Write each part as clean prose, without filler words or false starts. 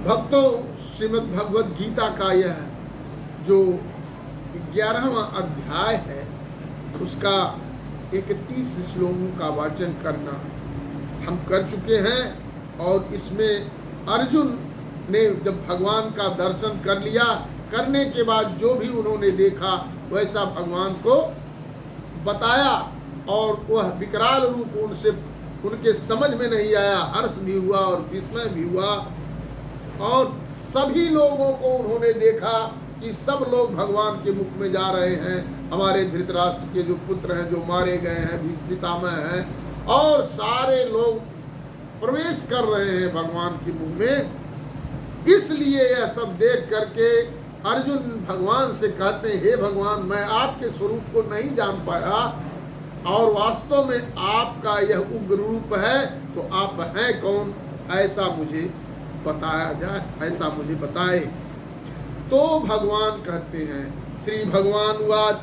भक्तों, श्रीमद् भगवद गीता का यह जो 11वां अध्याय है उसका 31 श्लोकों का वाचन करना हम कर चुके हैं। और इसमें अर्जुन ने जब भगवान का दर्शन कर लिया, करने के बाद जो भी उन्होंने देखा वैसा भगवान को बताया और वह विकराल रूप उनसे उनके समझ में नहीं आया। हर्ष भी हुआ और विस्मय भी हुआ और सभी लोगों को उन्होंने देखा कि सब लोग भगवान के मुख में जा रहे हैं। हमारे धृतराष्ट्र के जो पुत्र हैं जो मारे गए हैं, भीष्म पितामह हैं, और सारे लोग प्रवेश कर रहे हैं भगवान के मुख में। इसलिए यह सब देख करके अर्जुन भगवान से कहते हैं, हे भगवान, मैं आपके स्वरूप को नहीं जान पाया और वास्तव में आपका यह उग्र रूप है, तो आप हैं कौन, ऐसा मुझे बताया जाए, ऐसा मुझे बताए। तो भगवान कहते हैं, श्री भगवान उवाच,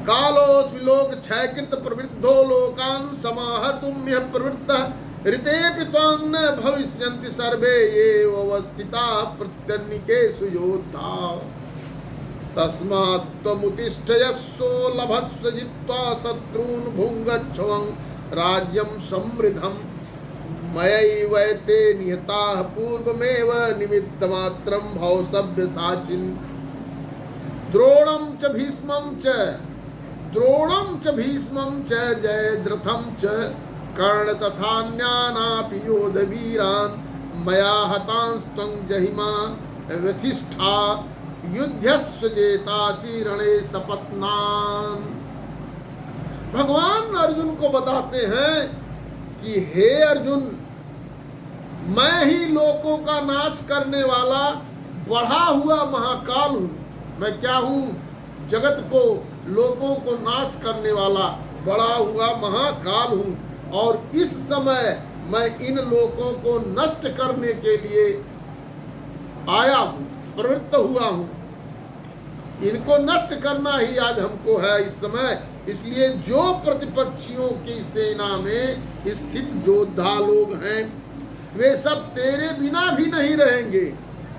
कालोऽस्मि लोकक्षयकृत प्रवृद्धो लोकान् समाहर्तुं यः प्रवृत्तः ऋतेऽपि त्वां न भविष्यन्ति सर्वे एव अवस्थिताः प्रत्यनीकेषु योद्धाः तस्मात् त्वमुत्तिष्ठ यस्सो लभस्व जित्वा शत्रून् भुङ्गच्छवं राज्यं समृद्धम् मयैवैते निहताः पूर्वमेव निमित्तमात्रं भव सव्यसाचिन् द्रोणं च भीष्मं च जयद्रथं च कर्ण तथान्यानापि योधवीरान् मया हतांस्त्वं जहिमा व्यथिष्ठा युध्यस्व जेतासि रणे सपत्नान्। भगवान अर्जुन को बताते हैं कि हे अर्जुन, मैं ही लोकों का नाश करने वाला बढ़ा हुआ महाकाल हूँ। मैं क्या हूँ? जगत को, लोकों को नाश करने वाला बढ़ा हुआ महाकाल हूँ। और इस समय मैं इन लोकों को नष्ट करने के लिए आया हूँ, प्रवृत्त हुआ हूँ। इनको नष्ट करना ही आज हमको है इस समय। इसलिए जो प्रतिपक्षियों की सेना में स्थित योद्धा लोग हैं वे सब तेरे बिना भी नहीं रहेंगे।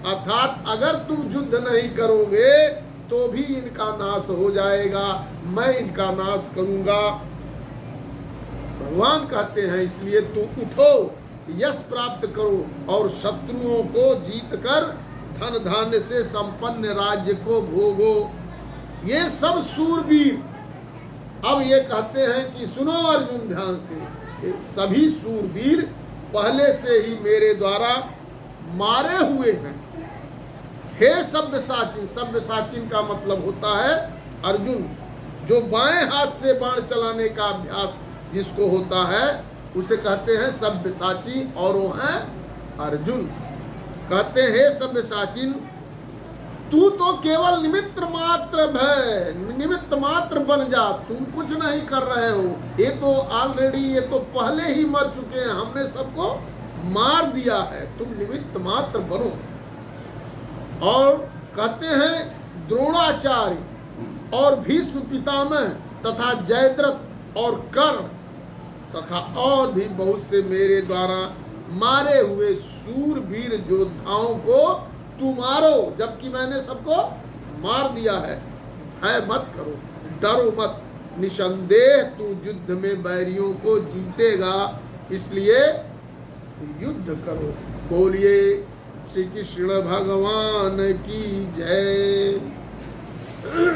अर्थात अगर तुम युद्ध नहीं करोगे तो भी इनका नाश हो जाएगा, मैं इनका नाश करूंगा। भगवान कहते हैं, इसलिए तुम उठो, यश प्राप्त करो और शत्रुओं को जीत कर धन धान्य से संपन्न राज्य को भोगो। ये सब सूरवीर अब ये कहते हैं कि सुनो अर्जुन ध्यान से, सभी सूरवीर पहले से ही मेरे द्वारा मारे हुए हैं। हे सव्यसाचिन, सव्यसाचिन का मतलब होता है अर्जुन, जो बाएं हाथ से बाण चलाने का अभ्यास जिसको होता है उसे कहते हैं सव्यसाची, और वो है अर्जुन। कहते हैं सव्यसाचिन, तू तो केवल निमित्त मात्र बन जा, तुम कुछ नहीं कर रहे हो। ये तो ऑलरेडी, ये तो पहले ही मर चुके हैं, हमने सबको मार दिया है, तुम निमित्त मात्र बनो। और कहते हैं द्रोणाचार्य और भीष्म पितामह तथा जयद्रथ और कर्ण तथा और भी बहुत से मेरे द्वारा मारे हुए सूरवीर योद्धाओं को तू मारो, जबकि मैंने सबको मार दिया है। भय मत करो, डरो मत, निसंदेह तू युद्ध में बैरियों को जीतेगा, इसलिए युद्ध करो। बोलिए श्री कृष्ण भगवान की जय।